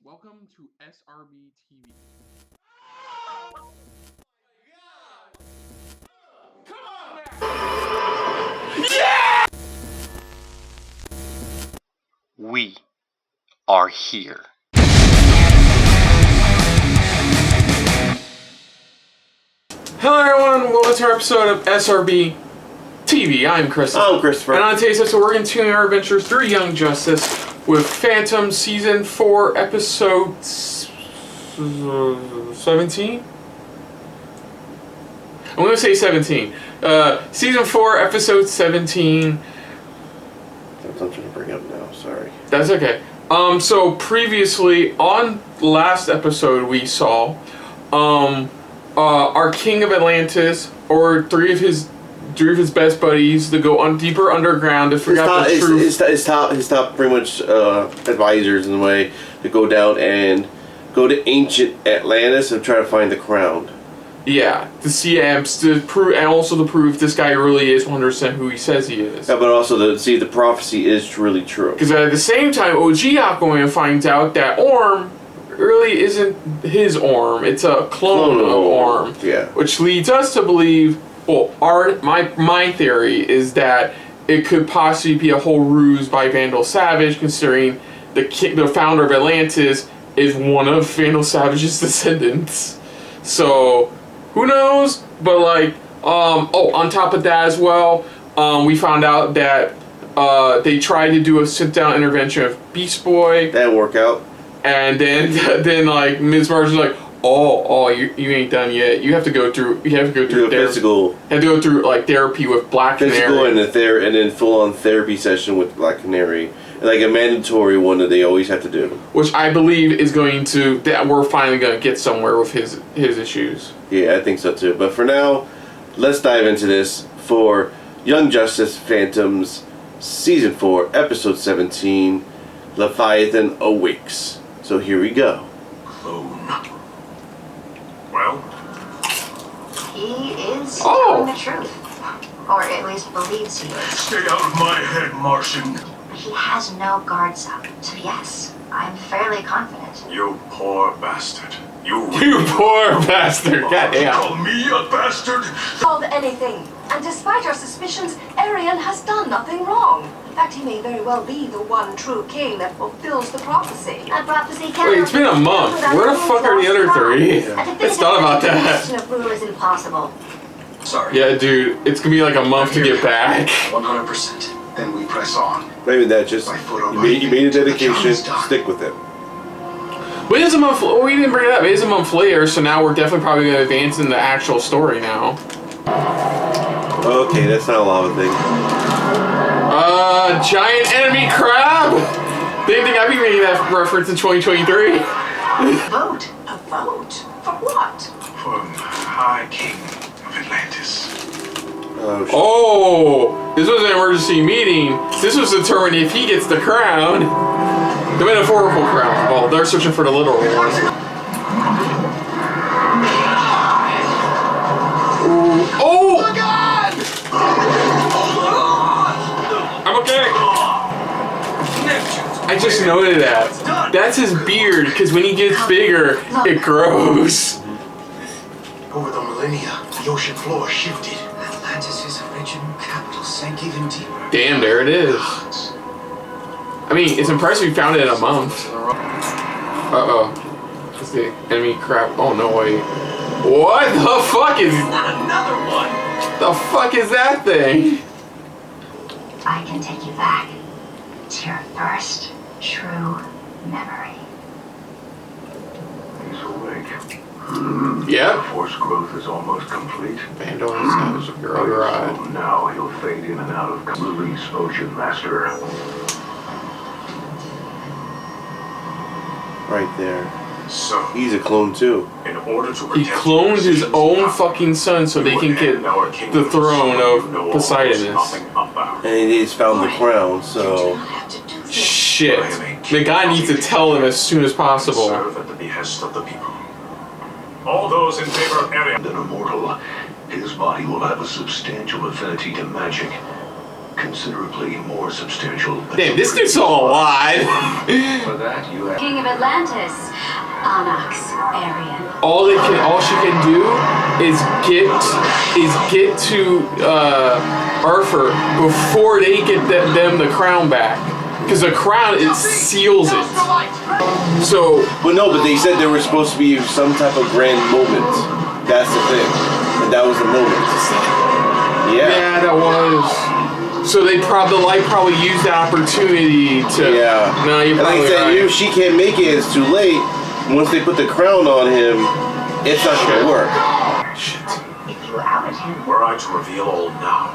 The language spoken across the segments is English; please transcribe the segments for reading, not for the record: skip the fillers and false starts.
Welcome to SRB TV. Come on now! Yeah! We are here. Hello everyone, welcome to our episode of SRB TV. I'm Chris. I'm Christopher. And on today's episode, we're continuing our adventures through Young Justice with Phantom Season 4, Episode 17? I'm going to say 17. Season 4, Episode 17. That's something to bring up now, sorry. That's okay. So previously, on last episode, we saw our King of Atlantis, or three of his best buddies, to go deeper underground to figure out the truth. His top pretty much advisors in a way to go down and go to ancient Atlantis and try to find the crown. Yeah, to see to prove, and also to prove this guy really is 100% who he says he is. Yeah, but also to see if the prophecy is really true. Because at the same time, OG Aquaman finds out that Orm really isn't his Orm; it's a clone of Orm. Yeah. Which leads us to believe, well, my theory is that it could possibly be a whole ruse by Vandal Savage, considering the founder of Atlantis is one of Vandal Savage's descendants. So, who knows? But like, on top of that as well, we found out that they tried to do a sit-down intervention of Beast Boy. That didn't work out. And then like Ms. Marshall's like, you ain't done yet. You have to go through therapy. Physical. You have to go through like therapy with Black Canary. Physical and then full-on therapy session with Black Canary. Like a mandatory one that they always have to do. Which I believe is that we're finally going to get somewhere with his issues. Yeah, I think so too. But for now, let's dive into this for Young Justice Phantoms Season 4, Episode 17, Leviathan Wakes. So here we go. Clone. Well? He is telling the truth. Or at least believes he is. Stay out of my head, Martian. He has no guards up, so yes, I'm fairly confident. You poor bastard. You poor bastard. Goddamn. Call me a bastard? Called anything. And despite our suspicions, Arian has done nothing wrong. In fact, he may very well be the one true king that fulfills the prophecy. A prophecy can. Wait, it's been a month. Where the fuck are the other three? Let's thought about that. Of rule is impossible. Sorry. Yeah, dude, it's gonna be like a month to get back. 100%. Then we press on. Maybe that just you made a dedication. Stick with it. But it is a month. We didn't bring it up. It is a month later, so now we're definitely probably going to advance in the actual story now. Okay, that's not a lava thing. Giant enemy crab. Didn't think I'd be making that reference in 2023. Vote? A vote? For what? For High King of Atlantis. Oh, this was an emergency meeting. This was to determine if he gets the crown. The metaphorical crown. Well, they're searching for the literal one. Oh! My God! I'm okay. I just noted that. That's his beard, because when he gets bigger, it grows. Over the millennia, the ocean floor shifted. Atlantis' original capital sank even deeper. Damn, there it is. I mean, it's impressive you found it in a month. Uh-oh. It's the enemy crap. Oh, no way. What the fuck is... Another one! The fuck is that thing? I can take you back to your first true memory. He's awake. Yep. Force growth is almost complete. Vandal Savage of your other eye. So now he'll fade in and out of release Ocean Master. right there. So He's a clone too. in order to He cloned his own fucking son so they can get the throne of Poseidonis. And he's found the crown, so... Shit. The guy needs to tell them as soon as possible. Serve at the behest of the people. All those in favor of Arian. An immortal, his body will have a substantial affinity to magic. considerably more substantial. Damn, this dude's still alive. For that, you have. King of Atlantis, Onyx, Arian. All she can do is get to Arthur before they get them the crown back, because the crown seals it. So, But they said there was supposed to be some type of grand moment. That's the thing, and that was the moment. yeah, that was. So they probably used the opportunity to. Yeah. No, you're And like probably I said, right. if she can't make it, it's too late. Once they put the crown on him, it's not gonna work. If you outed him, Were I to reveal all now,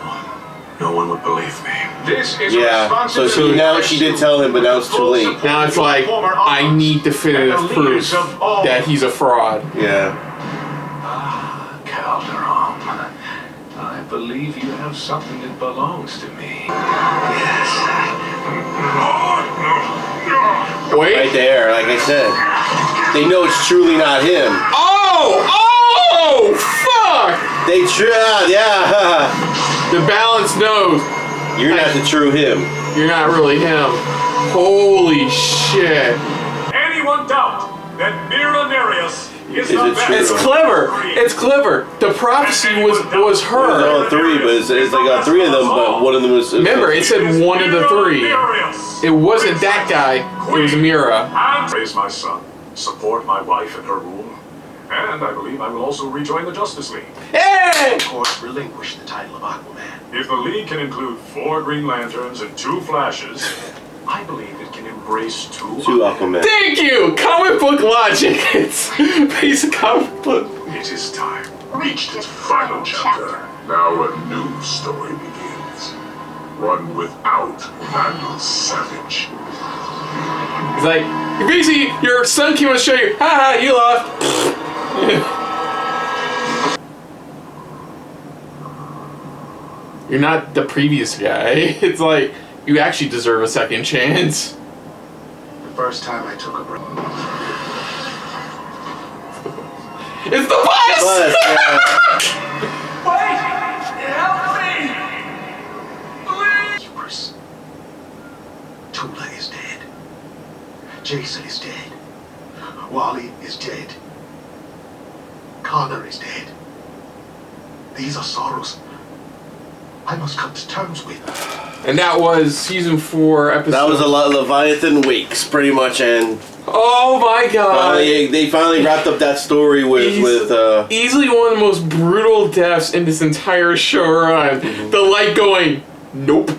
no one would believe me. This is a Yeah. So responsibility. now she did tell him, but now it's too late. Now it's like, I need definitive proof that he's a fraud. Yeah. Calderon, I believe you have something that belongs to me. Wait. Right there, like I said. They know it's truly not him. Oh, fuck! They yeah. The balance knows You're not the true him. you're not really him. Holy shit. Anyone doubt that Mira Nereus is Is the it best? true? It's clever. It's clever. The prophecy was It's her. on three, but it's like on three of them, but one of them was. Remember, it said one of the three. Nereus. It wasn't that guy. It was Mira. And raise my son, support my wife in her rule, and I believe I will also rejoin the Justice League. Hey! Of course, relinquish the title of Aquaman. If the League can include 4 Green Lanterns and 2 Flashes, I believe it can embrace 2 Aquaman. Thank you. Comic book logic. It's basic comic book. It is time. reached its Final chapter. Now a new story begins. One without Vandal Savage. It's like, basically, your son came on to show you, haha, you lost. You're not the previous guy. It's like, you actually deserve a second chance. The first time I took a break. It's the bus! But, Hubris. Tula is dead. Jason is dead. Wally is dead. Connor is dead. These are sorrows I must come to terms with. And that was season 4, episode... that was a lot of Leviathan Wakes, pretty much, and Oh my god! they finally wrapped up that story with easily one of the most brutal deaths in this entire show run. The light going, nope.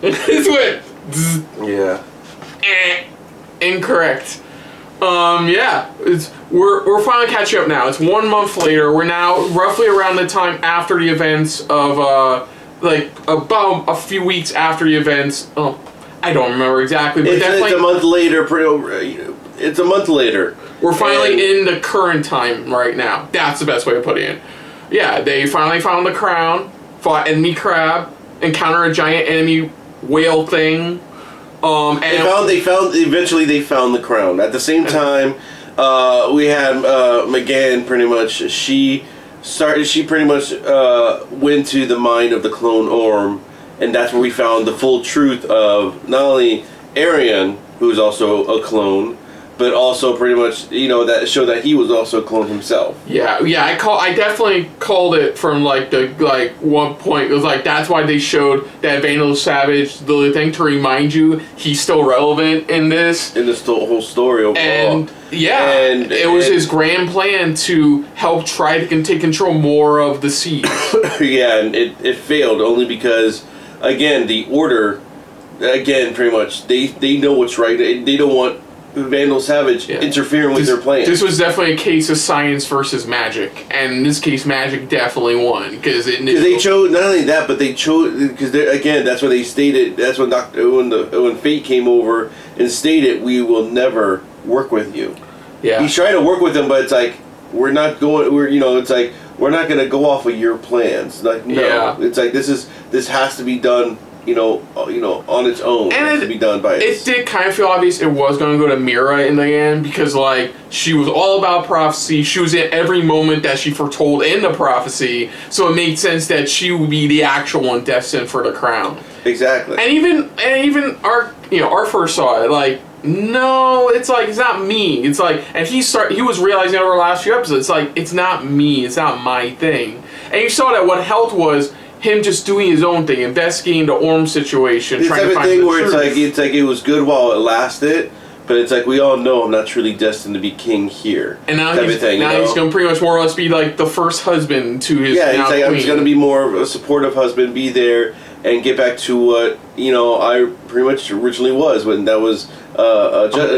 It's what? Zzz, yeah. Incorrect. Yeah, we're finally catching up now. It's 1 month later. We're now roughly around the time after the events of like about a few weeks after the events. Oh, I don't remember exactly, but definitely It's a month later. It's a month later. we're finally in the current time right now. That's the best way to put it in. Yeah, they finally found the crown, fought enemy crab, encountered a giant enemy whale thing. And Eventually they found the crown. At the same time, we had McGann pretty much. She pretty much went to the mind of the clone Orm, and that's where we found the full truth of not only Arian, who's also a clone, but also pretty much, that showed that he was also a clone himself. Yeah, I definitely called it from one point. It was like, that's why they showed that Vandal Savage, the thing to remind you he's still relevant in this. In this whole story overall. And it was his grand plan to help try to take control more of the seas. Yeah, and it failed only because, again, the Order, pretty much, they know what's right. They don't want Vandal Savage interfering with their plan. This was definitely a case of science versus magic, and in this case, magic definitely won because they chose not only that, but they chose because that's what they stated. That's when when Fate came over and stated, "We will never work with you." Yeah, He's trying to work with them, but it's like we're not going. It's like we're not going to go off of your plans. Like no, it's like this has to be done. On its own, and it has to be done by it did kind of feel obvious it was going to go to Mira in the end because, she was all about prophecy. She was at every moment that she foretold in the prophecy, so it made sense that she would be the actual one destined for the crown. Exactly. And even our first saw it, like, no, it's like, it's not me. It's like, and he was realizing over the last few episodes, it's like, it's not me, it's not my thing. And you saw that what helped was him just doing his own thing, investigating the Orm situation, It's trying to find everything the where truth. it's like it was good while it lasted, but it's like we all know I'm not truly destined to be king here. And now type he's of thing, now you know? he's going to pretty much more or less be like the first husband to his Yeah, now it's like I'm queen. just gonna be more of a supportive husband, be there, and get back to what I pretty much originally was when that was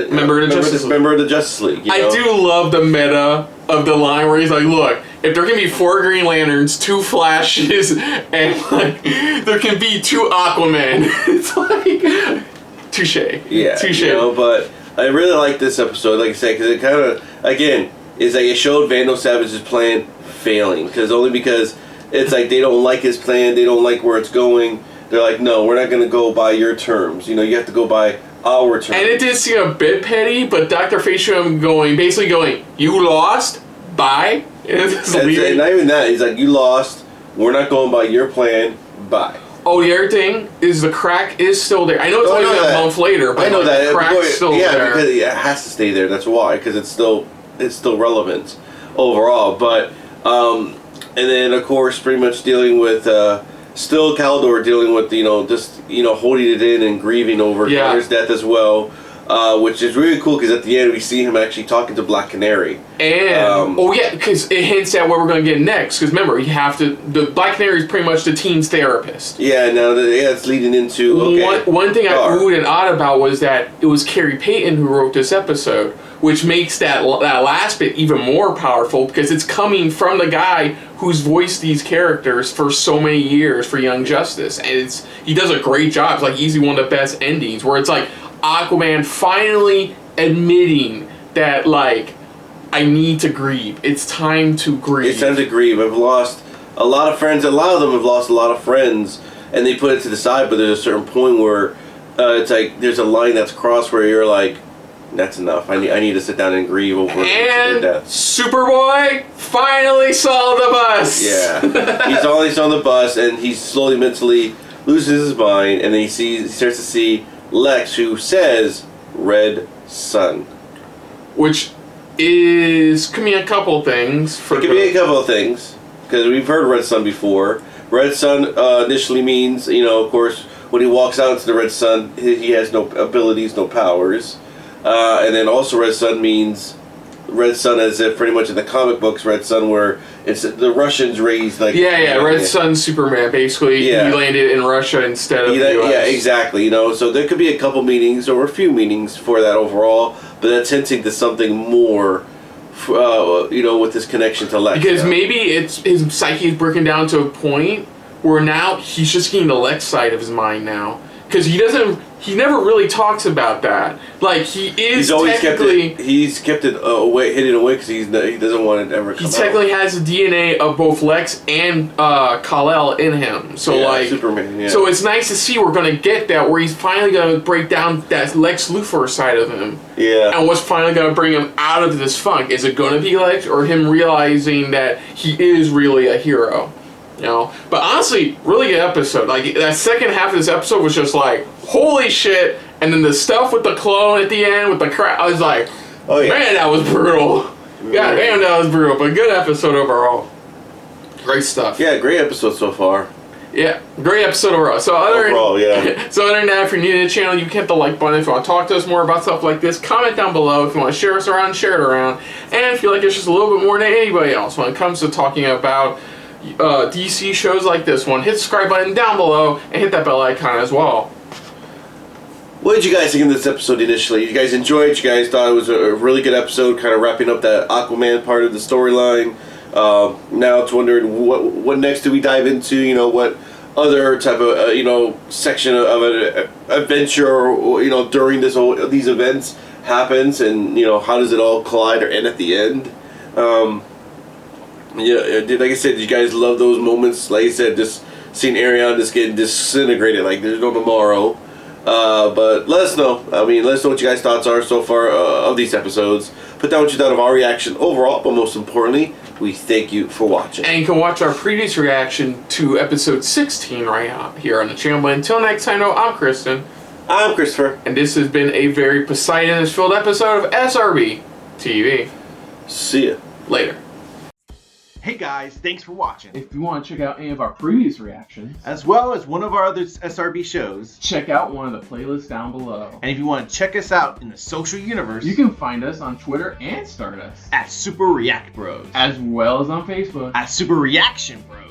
member of the Justice League. I do love the meta of the line where he's like, look, if there can be 4 Green Lanterns, 2 Flashes, and like there can be 2 Aquaman, it's like touche. Yeah, touche. But I really like this episode, like I said, because it kind of again is like it showed Vandal Savage's plan failing, because it's like they don't like his plan, they don't like where it's going. They're like, no, we're not going to go by your terms. You have to go by our terms. And it did seem a bit petty, but Dr. Facium basically going, you lost, bye. And not even that. He's like, you lost. We're not going by your plan. Bye. Oh, the other thing is the crack is still there. I know it's only been a month later, but I know that the crack's still there. Yeah, because it has to stay there. That's why, because it's still relevant overall. But and then of course, pretty much dealing with still Caldor dealing with just holding it in and grieving over Connor's death as well. Which is really cool because at the end we see him actually talking to Black Canary. And because it hints at what we're going to get next. Because remember, the Black Canary is pretty much the teen's therapist. Yeah, now it's leading into one thing I oohed and awed about was that it was Carrie Payton who wrote this episode, which makes that last bit even more powerful because it's coming from the guy who's voiced these characters for so many years for Young Justice, and he does a great job. It's like easily one of the best endings where it's like Aquaman finally admitting that, like, I need to grieve. It's time to grieve. It's time to grieve. I've lost a lot of friends. A lot of them have lost a lot of friends, and they put it to the side. But there's a certain point where it's like there's a line that's crossed where you're like, that's enough. I need to sit down and grieve over their death. Superboy finally saw the bus. Yeah, he's always on the bus, and he slowly mentally loses his mind, and then he starts to see Lex, who says Red Sun, which could mean a couple things. It could be a couple of things because we've heard Red Sun before. Red Sun initially means, of course, when he walks out into the Red Sun, he has no abilities, no powers, and then also Red Sun means Red Sun as if pretty much in the comic books Red Sun where it's the Russians raised like Red Sun Superman basically he landed in Russia instead of the US. Yeah, exactly. So there could be a couple meanings or a few meanings for that overall, but that's hinting to something more with this connection to Lex. Because maybe it's his psyche is breaking down to a point where now he's just getting the Lex side of his mind now. Because he never really talks about that. Like, he's always kept it away, hidden away because he doesn't want it to ever come out. He technically has the DNA of both Lex and Kal-El in him. So Superman, yeah. So it's nice to see we're going to get that where he's finally going to break down that Lex Luthor side of him. Yeah. And what's finally going to bring him out of this funk? Is it going to be Lex or him realizing that he is really a hero? But honestly, really good episode. Like, that second half of this episode was just like, holy shit. And then the stuff with the clone at the end with the crap, I was like, man, that was brutal. God damn, that was brutal. But good episode overall. Great stuff. Yeah, great episode so far. Yeah, great episode overall. So other than that, if you're new to the channel, you can hit the like button. If you want to talk to us more about stuff like this, comment down below. If you want to share us around, share it around. And if you like us just a little bit more than anybody else when it comes to talking about DC shows like this one, hit the subscribe button down below and hit that bell icon as well. What did you guys think of this episode initially? You guys enjoyed it? You guys thought it was a really good episode, kind of wrapping up that Aquaman part of the storyline? Now it's wondering what next do we dive into? What other type of section of an adventure or during these events happens, and how does it all collide or end at the end? Like I said, did you guys love those moments? Like I said, just seeing Arion just getting disintegrated like there's no tomorrow. But let us know. I mean, let us know what you guys' thoughts are so far of these episodes. Put down what you thought of our reaction overall, but most importantly, we thank you for watching. And you can watch our previous reaction to episode 16 right out here on the channel. But until next time, I'm Kristen. I'm Christopher. And this has been a very Poseidonis-filled episode of SRB TV. See ya. Later. Hey guys, thanks for watching. If you want to check out any of our previous reactions, As well as one of our other SRB shows. check out one of the playlists down below. And if you want to check us out in the social universe, You can find us on Twitter and Stardust, at Super React Bros. as well as on Facebook. At Super Reaction Bros.